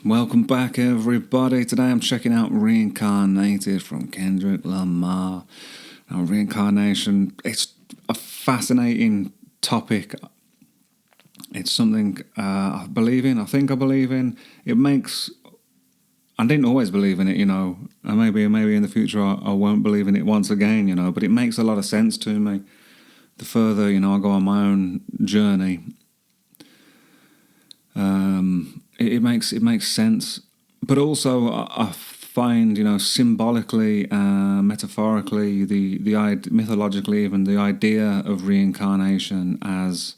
Welcome back, everybody. Today I'm checking out Reincarnated from Kendrick, Lamar. Now, reincarnation, it's a fascinating topic. It's something I believe in, I think I believe in. I didn't always believe in it, and maybe in the future I won't believe in it once again, but it makes a lot of sense to me. The further, I go on my own journey, it makes sense, but also I find symbolically, metaphorically, mythologically, even the idea of reincarnation as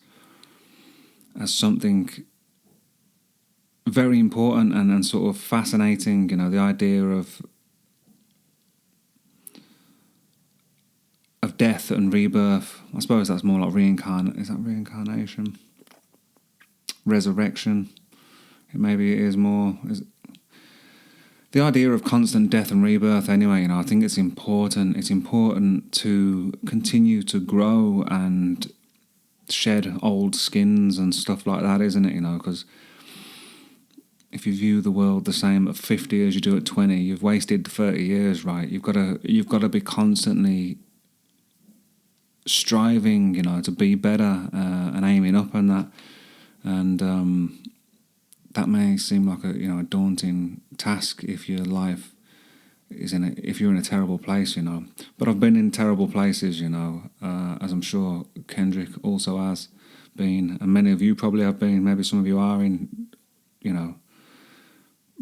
something very important and sort of fascinating. The idea of death and rebirth. I suppose that's more like Is that reincarnation? Resurrection. Maybe it is more. The idea of constant death and rebirth. Anyway, I think it's important. It's important to continue to grow and shed old skins and stuff like that, isn't it? Because if you view the world the same at 50 as you do at 20, you've wasted 30 years, right? You've got to be constantly striving, to be better and aiming up on that. And that may seem like a daunting task if your life if you're in a terrible place, But I've been in terrible places, as I'm sure Kendrick also has been, and many of you probably have been. Maybe some of you are in,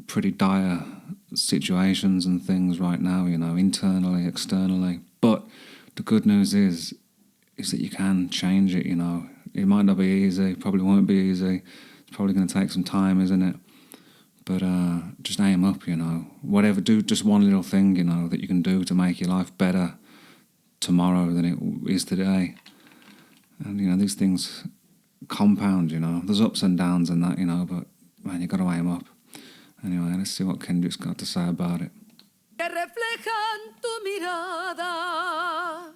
pretty dire situations and things right now, internally, externally. But the good news is that you can change it, It might not be easy, probably won't be easy. It's probably going to take some time, isn't it? But just aim up, Whatever, do just one little thing, that you can do to make your life better tomorrow than it is today. And, these things compound, There's ups and downs and that, but, man, you've got to aim up. Anyway, let's see what Kendrick's got to say about it. Que reflejan tu mirada,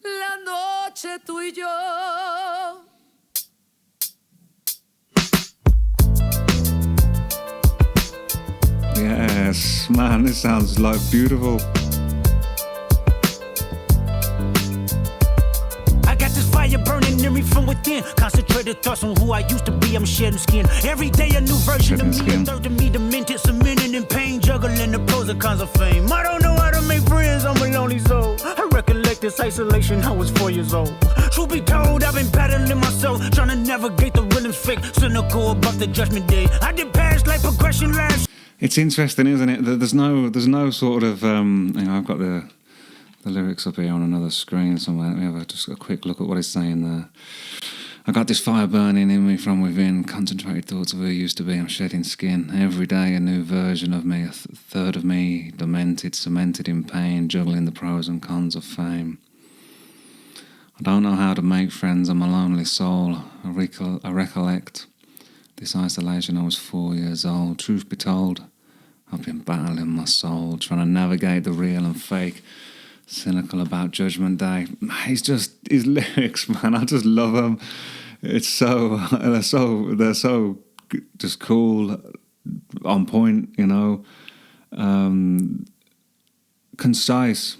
la noche tú y yo. Yes, man, this sounds like beautiful. I got this fire burning in me from within. Concentrated thoughts on who I used to be. I'm shedding skin. Every day a new version of me. A third of me demented, cemented in pain, juggling the pros and cons of fame. I don't know how to make friends. I'm a lonely soul. I recollect this isolation. I was 4 years old. Truth be told, I've been battling myself, trying to navigate the real and fake, cynical about the judgment day. I did past life progression last. It's interesting, isn't it? There's no sort of I've got the lyrics up here on another screen somewhere. Let me have just a quick look at what it's saying there. I got this fire burning in me from within, concentrated thoughts of who I used to be. I'm shedding skin. Every day a new version of me, a third of me demented, cemented in pain, juggling the pros and cons of fame. I don't know how to make friends, I'm a lonely soul. I recollect this isolation. I was 4 years old. Truth be told, I've been battling my soul, trying to navigate the real and fake, cynical about Judgment Day. His lyrics, man, I just love them. It's they're so just cool, on point, concise,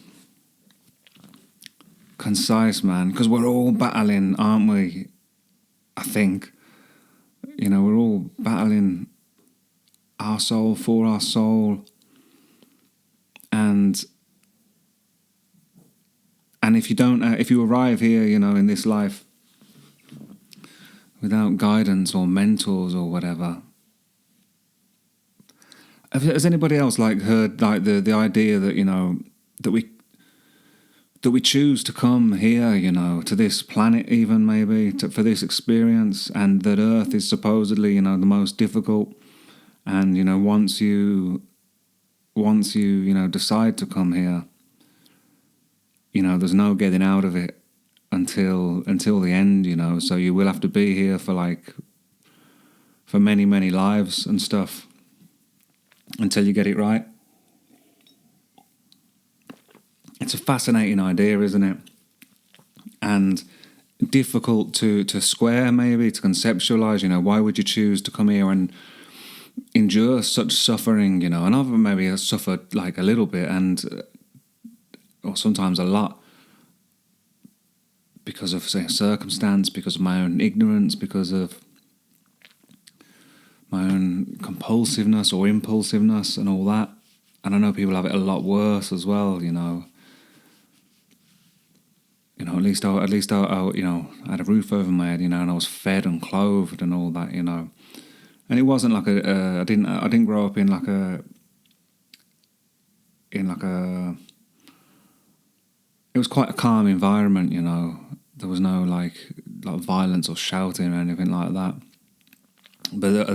man, because we're all battling, aren't we? I think. We're all battling our soul for our soul, and if you arrive here, in this life without guidance or mentors or whatever, has anybody else heard the idea that that we choose to come here, to this planet, even maybe for this experience, and that Earth is supposedly, the most difficult, and once you decide to come here, there's no getting out of it until the end, so you will have to be here for many lives and stuff until you get it right. It's a fascinating idea, isn't it? And difficult to square, maybe, to conceptualize. Why would you choose to come here and endure such suffering, you know. And I've maybe suffered like a little bit, and or sometimes a lot, because of, say, circumstance, because of my own ignorance, because of my own compulsiveness or impulsiveness and all that. And I know people have it a lot worse as well, you know. You know, at least I you know, I had a roof over my head, you know, and I was fed and clothed and all that, you know. And it wasn't like I didn't grow up in like a it was quite a calm environment, you know. There was no like violence or shouting or anything like that. But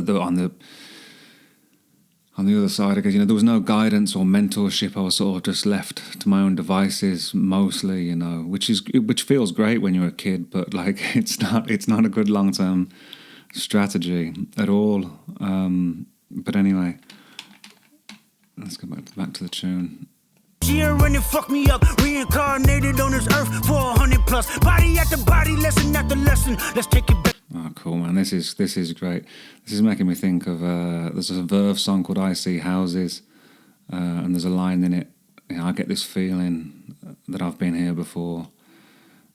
on the other side, I guess, you know, there was no guidance or mentorship. I was sort of just left to my own devices mostly, you know, which feels great when you're a kid, but like it's not a good long-term strategy at all. But anyway, let's go back to the tune. Here and it fucked me up, reincarnated on this earth for 100 plus. Body after body, lesson after lesson. Let's take it back. Oh, cool, man! This is great. This is making me think of there's a Verve song called "I See Houses," and there's a line in it. You know, I get this feeling that I've been here before.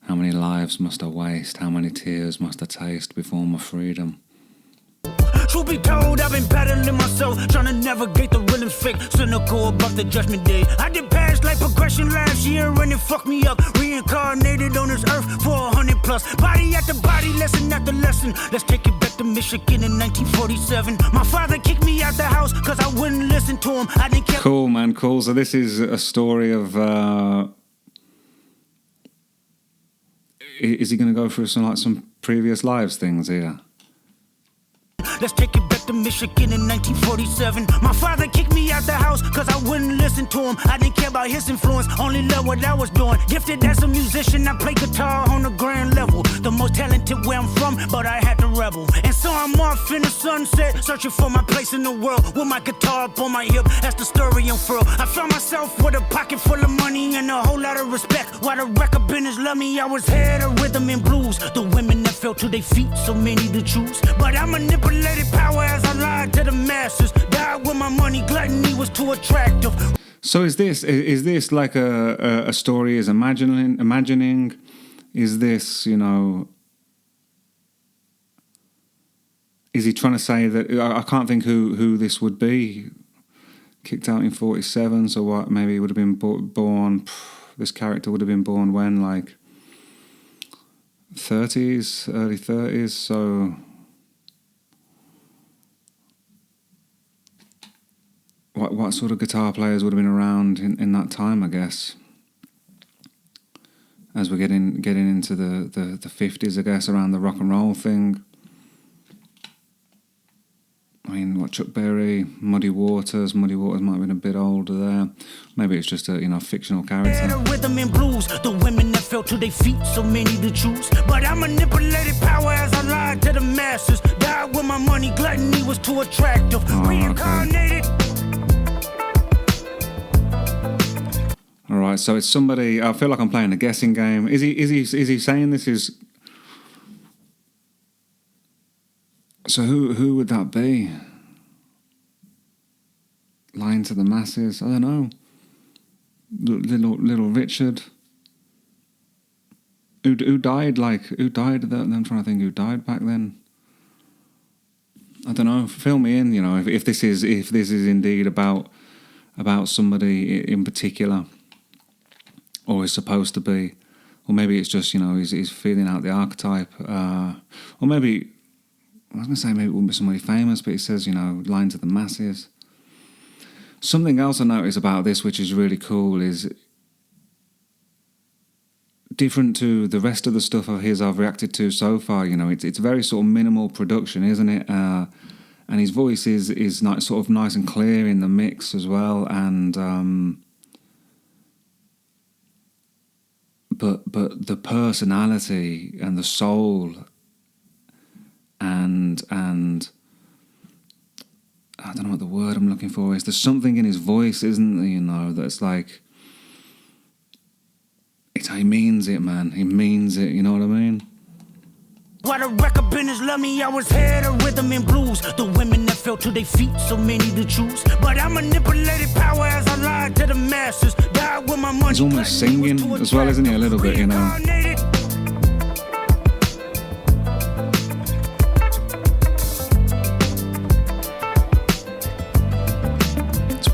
How many lives must I waste? How many tears must I taste before my freedom? Truth be told, I've been battling myself, trying to navigate the real and fake, cynical about the judgment day. I did past life progression last year and it fucked me up. Reincarnated on this earth for 100 plus. Body after body, lesson after lesson. Let's take it back to Michigan in 1947. My father kicked me out the house because I wouldn't listen to him. I didn't care. Cool, man, cool. So this is a story of... is he going to go through some previous lives things here? Let's take it back to Michigan in 1947. My father kicked me out the house because I wouldn't listen to him. I didn't care about his influence, only loved what I was doing. Gifted as a musician, I play guitar on the grand level. The most talented where I'm from, but I had to rebel. And so I'm off in the sunset, searching for my place in the world. With my guitar up on my hip, that's the story unfurl. I found myself with a pocket full of money and a whole lot of respect. While the record business loved me, I was head of rhythm and blues. The women that fell to their feet, so many to choose. But I manipulated power as I lied to the masses. Died with my money, gluttony was too attractive. So is this like a story is imagining? Is this, you know, is he trying to say that, I can't think who this would be. Kicked out in 47, so what, maybe he would have been born, this character would have been born when, like 30s, early 30s, so what sort of guitar players would have been around in that time, I guess, as we're getting into the 50s, I guess, around the rock and roll thing. I mean, what, Chuck Berry, Muddy Waters might have been a bit older there. Maybe it's just a, you know, fictional character. The rhythm and blues, the women that fell to their feet, so many to choose. But I manipulated power as I lied to the masses. Died with my money, gluttony was too attractive. Reincarnated. All right, so it's somebody. I feel like I'm playing a guessing game. Is he saying this is? So who would that be? Lying to the masses? I don't know. Little Richard. Who died? Who died? I'm trying to think who died back then. I don't know. Fill me in. You know, if this is indeed about somebody in particular, or is supposed to be, or maybe it's just, you know, he's feeling out the archetype, or maybe. I was going to say maybe it wouldn't be somebody famous, but it says, you know, lying to the masses. Something else I noticed about this, which is really cool, is different to the rest of the stuff of his I've reacted to so far. You know, it's very sort of minimal production, isn't it? And his voice is nice, sort of nice and clear in the mix as well. And but the personality and the soul. And I don't know what the word I'm looking for is. There's something in his voice, isn't there, you know, that's like, he means it, man. He means it, you know what I mean? Why the record business love me, I was head of rhythm and blues. The women that fell to their feet, so many to choose. But I manipulated power as I lied to the masses. Died with my money. He's almost singing as well, isn't he? A little bit, you know.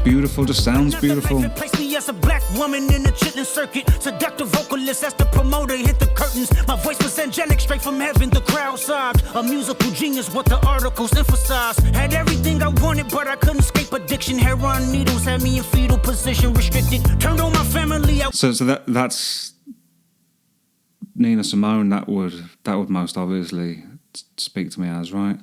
Beautiful, just sounds beautiful. Place me as a black woman in the chitlin circuit. Seductive vocalist as the promoter hit the curtains. My voice was angelic, straight from heaven. The crowd sobbed. A musical genius, what the articles emphasize. Had everything I wanted, but I couldn't escape addiction. Heroin needles had me in fetal position, restricted. Turned on my family. So that's Nina Simone. That would most obviously speak to me as, right?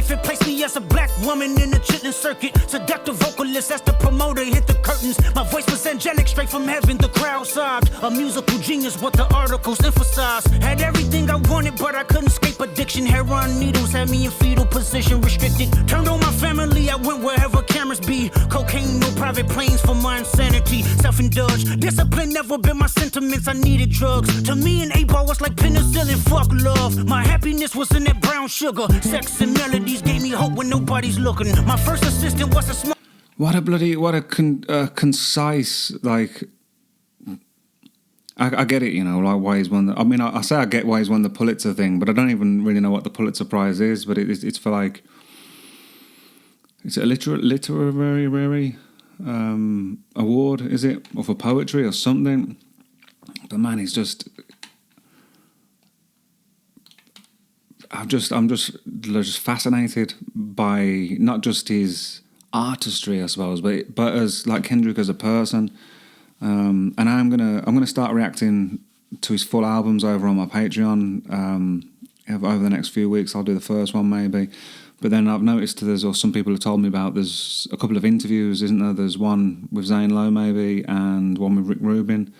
It placed me as a black woman in the chitlin circuit. Seductive vocalist as the promoter hit the curtains. My voice was angelic, straight from heaven. The crowd sobbed. A musical genius, what the articles emphasize. Had everything I wanted, but I couldn't escape addiction. Heroin needles had me in fetal position, restricted. Turned on my family, I went wherever cameras be. Cocaine, no private planes for my insanity. Self-indulged, discipline never been my sentiments. I needed drugs. To me, an 8-ball was like penicillin. Fuck love. My happiness was in that brown sugar. Sex and melodies gave me hope when nobody's looking. My first assistant was a small. What a concise, like. I get it, you know, like why he's won the. I mean, I say I get why he's won the Pulitzer thing, but I don't even really know what the Pulitzer Prize is. But it's for like. It's a literary award, is it, or for poetry or something? But man, he's just. I'm just fascinated by not just his artistry, I suppose, but as like Kendrick as a person. And I'm gonna start reacting to his full albums over on my Patreon. Over the next few weeks, I'll do the first one maybe. But then I've noticed or some people have told me about there's a couple of interviews, isn't there? There's one with Zane Lowe maybe, and one with Rick Rubin.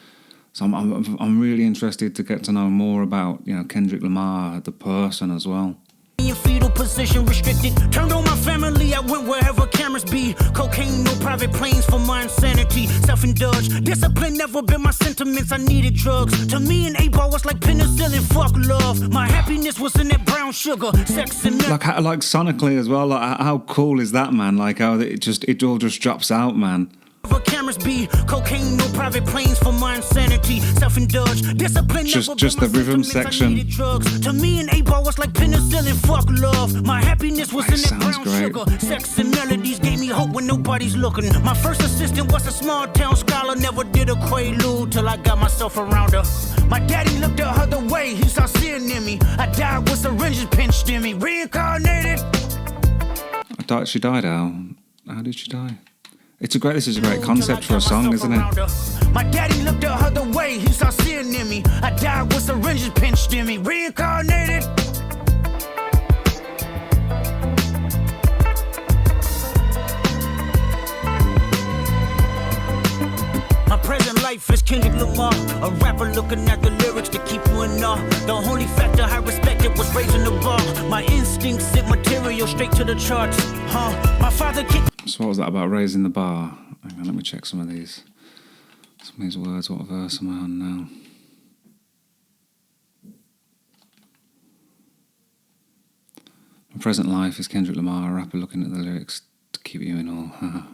So I'm really interested to get to know more about, you know, Kendrick Lamar, the person as well. In fetal position, restricted. Turned on my family, I went wherever cameras be. Cocaine, no private planes for my insanity. Self-indulged, discipline never been my sentiments. I needed drugs. To me, an 8-ball was like penicillin. Fuck love. My happiness was in that brown sugar. Sex and like sonically as well. Like how cool is that, man? Like how it all just drops out, man. Cameras be cocaine, no private planes for my insanity. Self-indulged, discipline. Just the rhythm section. To me, an 8-ball was like penicillin. Fuck love. My happiness was in that brown sugar. Sex and melodies gave me hope when nobody's looking. My first assistant was a small town scholar. Never did a quaalude till I got myself around her. My daddy looked the other way. He saw sin in me. I died with syringes pinched in me. Reincarnated. She died out. How did she die? This is a great concept for a song, isn't it? My daddy looked the other way, he saw sin in me. I died with syringes pinched in me. Reincarnated. My present life is Kendrick Lamar, a rapper looking at the lyrics to keep you in awe. The only factor I respected was raising the bar. My instincts sent material straight to the charts. My father kicked. So what was that about raising the bar? Hang on, let me check some of these words. What verse am I on now? My present life is Kendrick Lamar, a rapper looking at the lyrics to keep you in awe.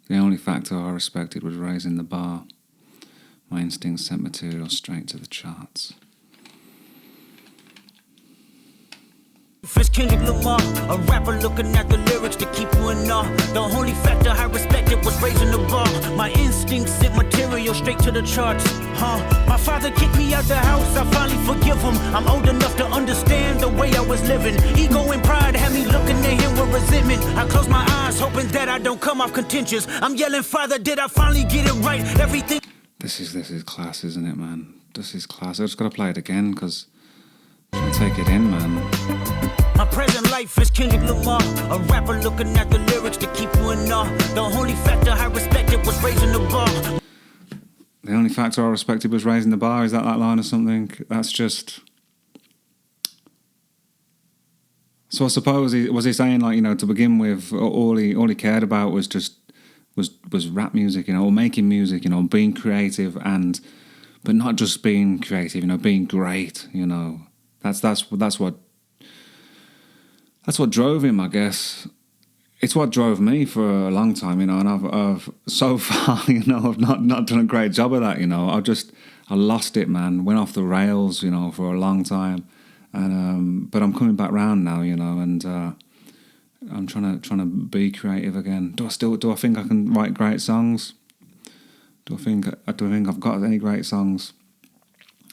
The only factor I respected was raising the bar. My instincts sent material straight to the charts. It's Kendrick Lamar, a rapper looking at the lyrics to keep you in awe. The only factor I respected was raising the bar. My instincts sent material straight to the charts. My father kicked me out the house, I finally forgive him. I'm old enough to understand the way I was living. Ego and pride had me looking at him with resentment. I close my eyes, hoping that I don't come off contentious. I'm yelling, Father, did I finally get it right? Everything. This is class, isn't it, man? This is class. I just gotta play it again because I'm trying to take it in, man. My present life is Kendrick Lamar, a rapper looking at the lyrics to keep you in awe. The only factor I respected was raising the bar. The only factor I respected was raising the bar. Is that line or something? That's just. So I suppose was he saying, like, you know, to begin with, all he cared about was just was rap music, you know, or making music, you know, being creative, but not just being creative, you know, being great, you know. That's what drove him, I guess. It's what drove me for a long time, you know, and I've so far, you know, I've not done a great job of that, you know. I lost it, man. Went off the rails, you know, for a long time, and but I'm coming back round now, you know, and I'm trying to be creative again. Do I think I can write great songs? Do I think I've got any great songs?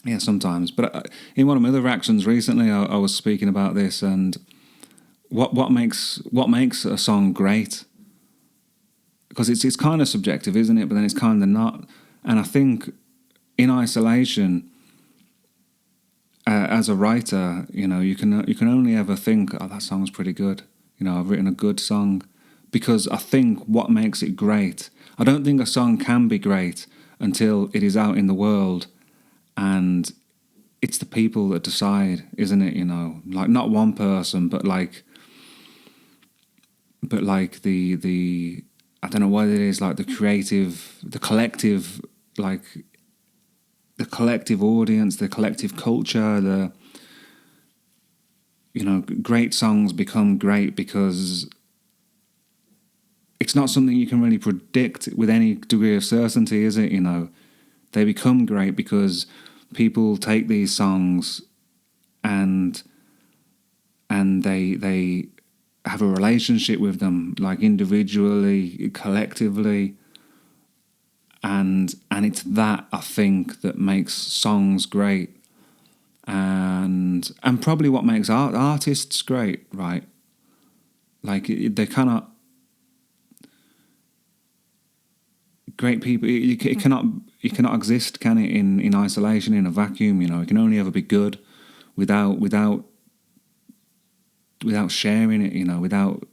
Yeah, sometimes. But in one of my other reactions recently, I was speaking about this and. What makes a song great? Because it's kind of subjective, isn't it? But then it's kind of not. And I think in isolation, as a writer, you know, you can only ever think, oh, that song's pretty good. You know, I've written a good song, because I think what makes it great. I don't think a song can be great until it is out in the world, and it's the people that decide, isn't it? You know, like not one person, but like the I don't know what it is, like the collective, like the collective audience, the collective culture, you know, great songs become great because it's not something you can really predict with any degree of certainty, is it? You know, they become great because people take these songs and they have a relationship with them, like individually, collectively, and it's that, I think, that makes songs great, and probably what makes artists great, right? Like they cannot, great people. It cannot exist, can it? In isolation, in a vacuum. You know, it can only ever be good without sharing it, you know, without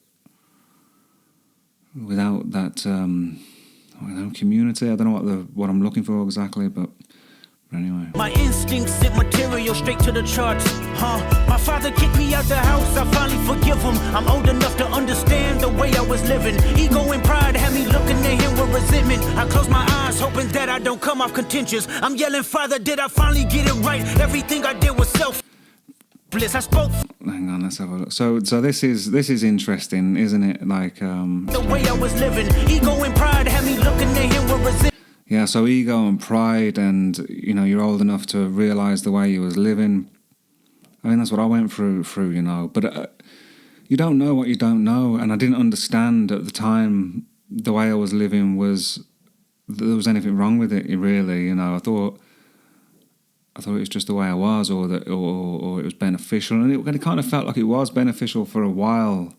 that I don't know, community. I don't know what I'm looking for exactly, but anyway. My instincts sent material straight to the charts, My father kicked me out the house, I finally forgive him. I'm old enough to understand the way I was living. Ego and pride had me looking at him with resentment. I close my eyes, hoping that I don't come off contentious. I'm yelling, Father, did I finally get it right? Everything I did was self. I spoke. Hang on, let's have a look. So this is interesting, isn't it? Like the way I was living, ego and pride had me looking at him with resentment. Yeah, so ego and pride, and you know, you're old enough to realise the way you was living. I mean, that's what I went through, you know. But you don't know what you don't know, and I didn't understand at the time the way I was living was there was anything wrong with it. Really, you know, I thought it was just the way I was, or it was beneficial, and it kind of felt like it was beneficial for a while.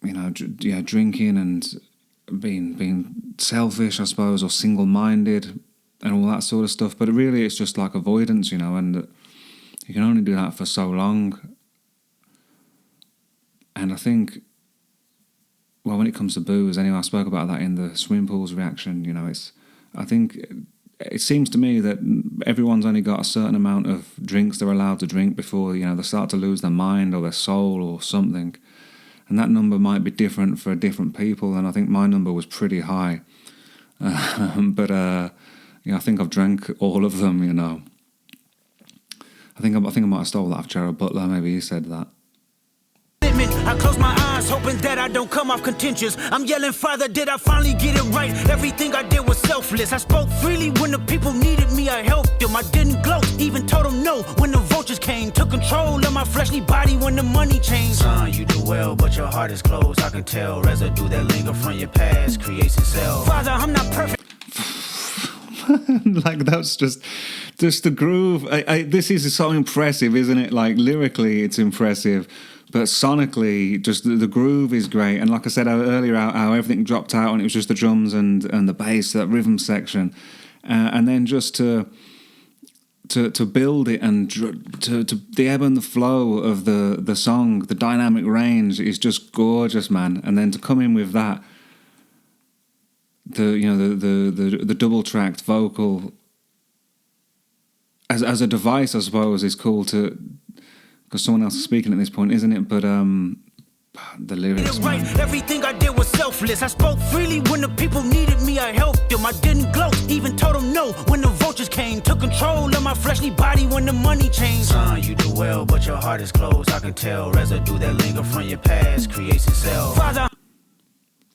You know, drinking and being selfish, I suppose, or single-minded, and all that sort of stuff. But really, it's just like avoidance, you know, and you can only do that for so long. And I think, well, when it comes to booze, anyway, I spoke about that in the swimming pools reaction. You know, I think it seems to me that everyone's only got a certain amount of drinks they're allowed to drink before, you know, they start to lose their mind or their soul or something. And that number might be different for different people, and I think my number was pretty high. But I think I've drank all of them, you know. I think I might have stole that off Gerald Butler, maybe he said that. I close my eyes, hoping that I don't come off contentious. I'm yelling, Father, did I finally get it right? Everything I did was selfless. I spoke freely when the people needed me, I helped them. I didn't gloat, even told them no when the vultures came. Took control of my fleshly body when the money changed. Son, you do well, but your heart is closed. I can tell residue that linger from your past creates itself. Father, I'm not perfect. Like, that's just the groove. This is so impressive, isn't it? Like, lyrically, it's impressive. But sonically, just the groove is great. And like I said earlier, how everything dropped out and it was just the drums and the bass, that rhythm section. And then just to build it and to the ebb and the flow of the song, the dynamic range is just gorgeous, man. And then to come in with that, the double tracked vocal as a device, I suppose, is cool to. Because someone else is speaking at this point, isn't it? But the lyrics, right. man. Everything I did was selfless. I spoke freely when the people needed me. I helped them. I didn't gloat, even told them no when the vultures came. Took control of my fleshly body when the money changed. Son, you do well, but your heart is closed. I can tell residue that linger from your past creates itself. Father,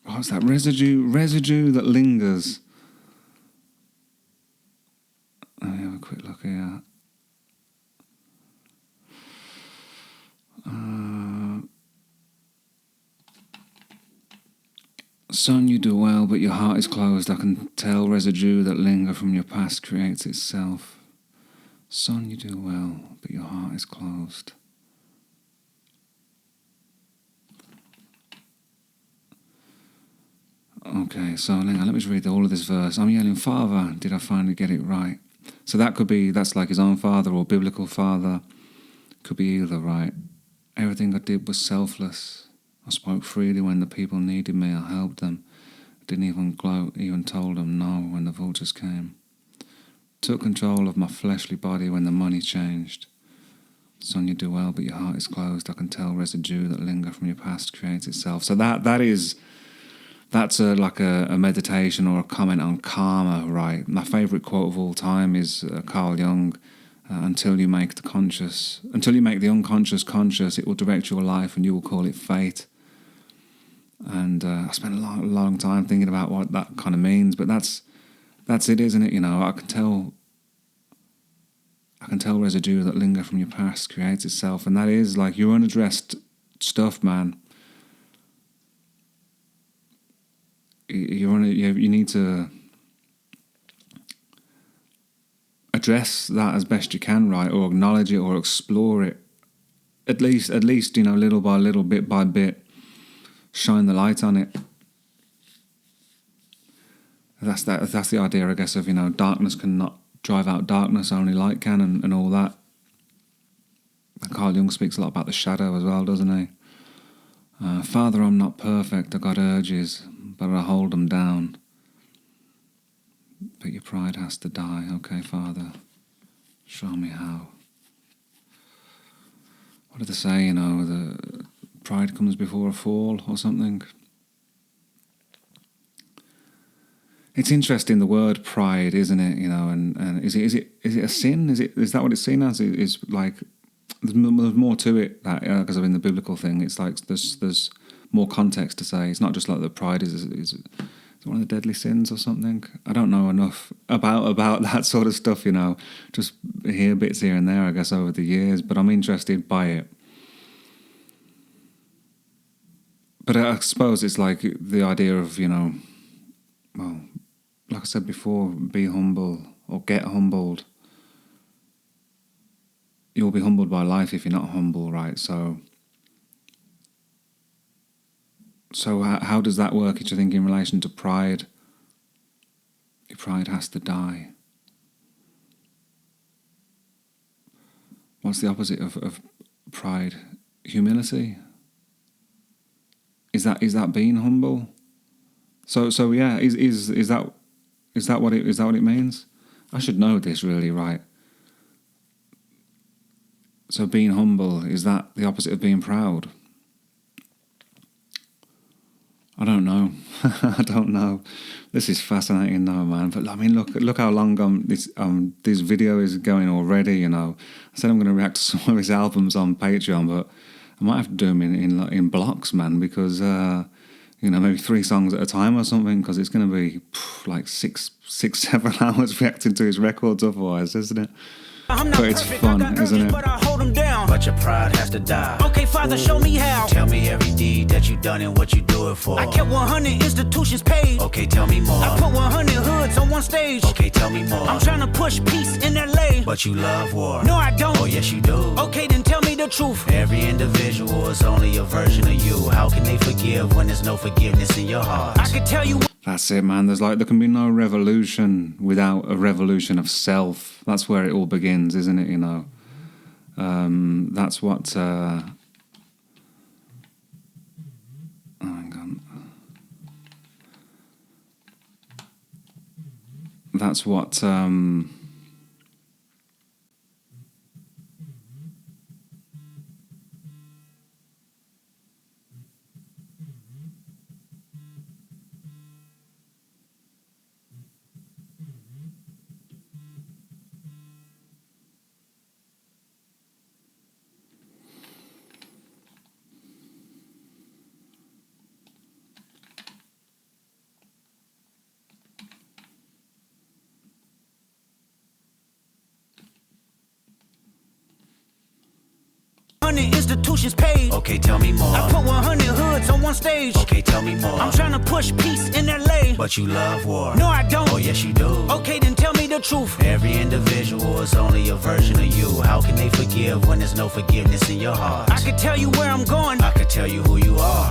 what's that? Residue that lingers. Let me have a quick look here. Son, you do well, but your heart is closed. I can tell residue that linger from your past creates itself. Son, you do well, but your heart is closed. Okay, so let me just read all of this verse. I'm yelling, Father, did I finally get it right? So that's like his own father or biblical father. Could be either, right? Everything I did was selfless. I spoke freely when the people needed me. I helped them. Didn't even gloat, even told them no when the vultures came. Took control of my fleshly body when the money changed. Son, you do well, but your heart is closed. I can tell residue that linger from your past creates itself. So that's like a meditation or a comment on karma, right? My favourite quote of all time is Carl Jung. Until you make the unconscious conscious, it will direct your life and you will call it fate. And I spent a long time thinking about what that kind of means, but that's it, isn't it? You know, I can tell residue that linger from your past creates itself, and that is like your unaddressed stuff, man. You need to address that as best you can, right? Or acknowledge it or explore it. At least, you know, little by little, bit by bit, shine the light on it. That's the idea, I guess, of, you know, darkness cannot drive out darkness, only light can, and all that. Carl Jung speaks a lot about the shadow as well, doesn't he? Father, I'm not perfect, I got urges, but I hold them down. But your pride has to die. Okay, Father, show me how. What did they say, you know, the pride comes before a fall or something? It's interesting, the word pride, isn't it? You know, and is it a sin? Is that what it's seen as? Is like there's more to it, that because of in the biblical thing, it's like there's more context to say. It's not just like that pride is one of the deadly sins or something. I don't know enough about that sort of stuff, you know. Just hear bits here and there, I guess, over the years, but I'm interested by it. But I suppose it's like the idea of, you know, well, like I said before, be humble or get humbled. You'll be humbled by life if you're not humble, right? So how does that work, do you think, in relation to pride? Your pride has to die. What's the opposite of pride? Humility? Is that being humble? So yeah, is that what it means? I should know this, really, right? So being humble, is that the opposite of being proud? I don't know. I don't know. This is fascinating now, man. But I mean, look how long this video is going already. You know, I said I'm going to react to some of his albums on Patreon, but I might have to do them in blocks, man, because you know, maybe 3 songs at a time or something, because it's going to be like 7 hours reacting to his records otherwise, isn't it? But it's fun, isn't it? But I hold them down. But your pride has to die. Okay, Father, show me how. Tell me every deed that you done and what you do it for. I kept 100 institutions paid. Okay, tell me more. I put 100 hoods on one stage. Okay, tell me more. I'm trying to push peace in LA. But you love war. No, I don't. Oh, yes, you do. Okay, then tell me the truth. Every individual is only a version of you. How can they forgive when there's no forgiveness in your heart? I could tell you. That's it, man. There can be no revolution without a revolution of self. That's where it all begins, isn't it? You know, that's what. Oh, hang on. That's what. 100 institutions paid. Okay, tell me more. I put 100 hoods on one stage. Okay, tell me more. I'm trying to push peace in LA. But you love war. No, I don't. Oh, yes, you do. Okay, then tell me the truth. Every individual is only a version of you. How can they forgive when there's no forgiveness in your heart? I could tell you where I'm going. I could tell you who you are.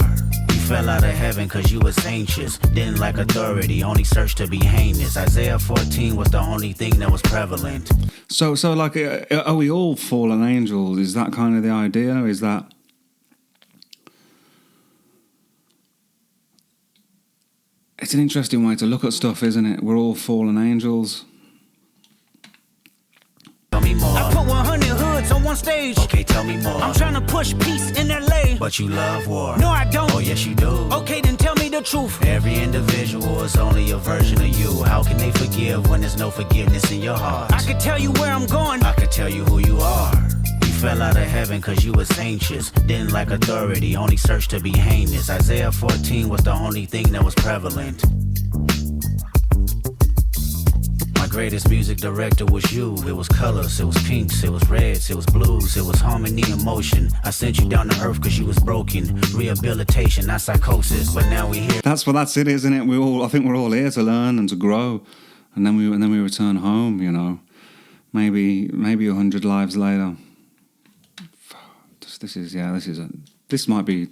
You fell out of heaven cause you was anxious. Didn't like authority, only searched to be heinous. Isaiah 14 was the only thing that was prevalent. So like, are we all fallen angels? Is that kind of the idea? Is that... It's an interesting way to look at stuff, isn't it? We're all fallen angels. Tell me more. I put 100 hoods on one stage. Okay, tell me more. I'm trying to push peace in LA. But you love war. No, I don't. Oh, yes, you do. Okay, then tell me the truth. Every individual is only a version of you. How can they forgive when there's no forgiveness in your heart? I could tell you where I'm going. I could tell you who you are. You fell out of heaven cause you was anxious. Didn't like authority, only searched to be heinous. Isaiah 14 was the only thing that was prevalent. My greatest music director was you. It was colors, it was pinks, it was reds, it was blues, it was harmony and motion. I sent you down to earth cause you was broken. Rehabilitation, not psychosis, but now we here. That's it, isn't it? I think we're all here to learn and to grow, and then we return home. You know, maybe 100 lives later. This might be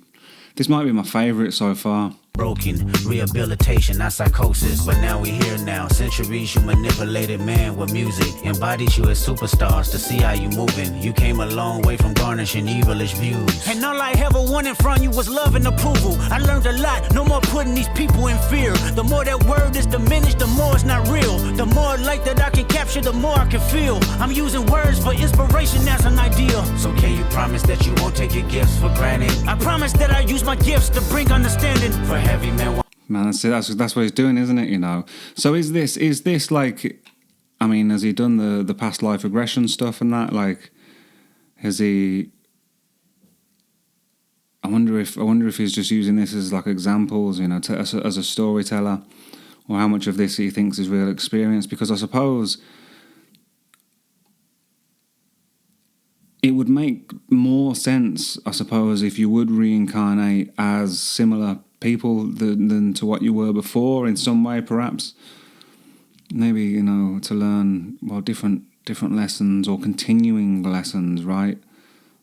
my favourite so far. Broken, rehabilitation, not psychosis. But now we here now. Centuries you manipulated man with music. Embodied you as superstars to see how you moving. You came a long way from garnishing evilish views. And all I ever wanted from you was love and approval. I learned a lot, no more putting these people in fear. The more that word is diminished, the more it's not real. The more light that I can capture, the more I can feel. I'm using words for inspiration as an ideal. So can you promise that you won't take your gifts for granted? I promise that I use my gifts to bring understanding. For heavy men. Man, that's what he's doing, isn't it? You know. So is this like? I mean, has he done the past life regression stuff and that? Like, has he? I wonder if he's just using this as like examples, you know, as a storyteller, or how much of this he thinks is real experience. Because I suppose it would make more sense, I suppose, if you would reincarnate as similar people than to what you were before in some way, perhaps. Maybe, you know, to learn, well, different lessons or continuing lessons, right?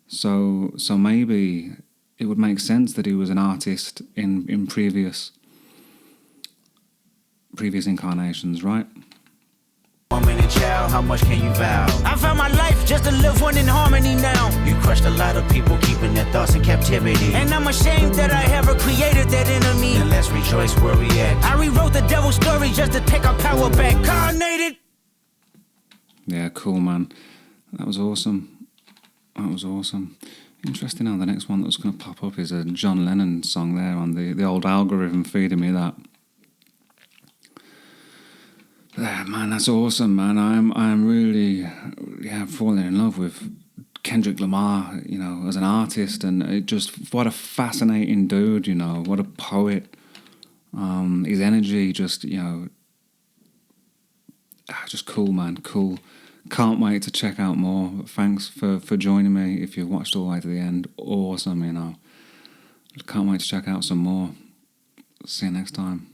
So maybe it would make sense that he was an artist in previous incarnations, right? Woman and child, how much can you vow? I found my life just to live one in harmony now. You crushed a lot of people keeping their thoughts in captivity. And I'm ashamed that I ever created that enemy. Then let's rejoice where we at. I rewrote the devil's story just to take our power back. Reincarnated. Yeah, cool, man. That was awesome. Interesting how the next one that's going to pop up is a John Lennon song there on the old algorithm feeding me that. Yeah, man, that's awesome, man. I'm really, falling in love with Kendrick Lamar, you know, as an artist, and it just, what a fascinating dude, you know, what a poet. His energy, just, you know, just cool, man, cool. Can't wait to check out more. Thanks for joining me. If you've watched all the way to the end, awesome, you know. Can't wait to check out some more. See you next time.